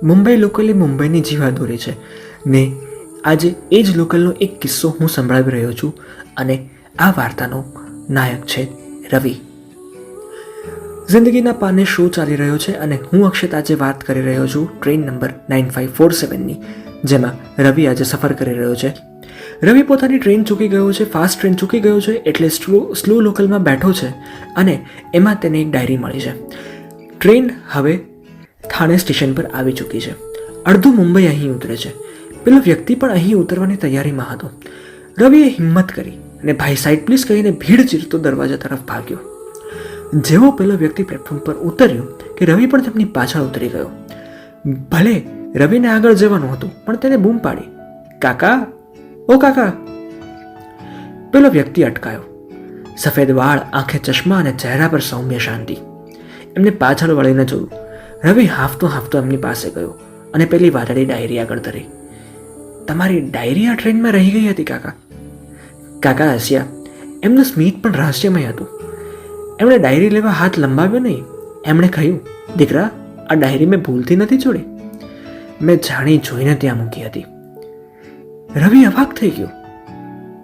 Mumbai local એ મુંબઈની જીવાદોરી છે ને આજે એ જ લોકલનો એક કિસ્સો હું સંભળાવી રહ્યો છું અને આ વાર્તાનો નાયક છે રવિ. જિંદગીના પાને શો ચાલી રહ્યો છે અને હું અક્ષત આજે વાત કરી રહ્યો છું ટ્રેન નંબર 9547ની, જેમાં રવિ આજે સફર કરી રહ્યો છે. રવિ પોતાની ટ્રેન ચૂકી ગયો છે, ફાસ્ટ ટ્રેન ચૂકી ગયો છે, એટલે સ્લો લોકલમાં બેઠો છે અને એમાં તેને એક ડાયરી મળી છે. ટ્રેન હવે થાણે સ્ટેશન પર આવી ચૂકી છે. અડધું મુંબઈ અહીં ઉતરે છે. પેલો વ્યક્તિ પણ અહીં ઉતરવાની તૈયારીમાં હતો. રવિએ હિંમત કરી અને ભાઈ સાઈડ પ્લીઝ કહીને ભીડ ચીરતો દરવાજા તરફ ભાગ્યો. જેવો પેલો વ્યક્તિ પ્લેટફોર્મ પર ઉતર્યો કે રવિ પણ તેમની પાછળ ઉતરી ગયો. ભલે રવિને આગળ જવાનું હતું પણ તેને બૂમ પાડી, કાકા, ઓ કાકા. પેલો વ્યક્તિ અટકાયો. સફેદ વાળ, આંખે ચશ્મા અને ચહેરા પર સૌમ્ય શાંતિ. એમને પાછળ વળીને જોયું. રવિ હાંફતો હાંફતો એમની પાસે ગયો અને પેલી વાદળી ડાયરી આગળ ધરી. તમારી ડાયરી આ ટ્રેનમાં રહી ગઈ હતી કાકા. કાકા હસ્યા. એમનું સ્મિત પણ રહસ્યમય હતું. એમણે ડાયરી લેવા હાથ લંબાવ્યો નહીં. એમણે કહ્યું, દીકરા, આ ડાયરી મેં ભૂલથી નથી છોડી. મેં જાણી જોઈને ત્યાં મૂકી હતી. રવિ અવાક થઈ ગયો.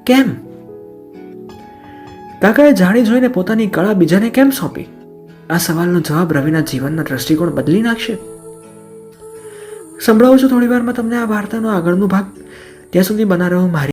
કેમ? કાકાએ જાણી જોઈને પોતાની કળા બીજાને કેમ સોંપી? આ સવાલનો જવાબ રવિના જીવનનો દ્રષ્ટિકોણ બદલી નાખશે. સંભળાવું છું થોડી વારમાં તમને આ વાર્તાનો આગળનો ભાગ. ત્યાં સુધી બના રહો મારી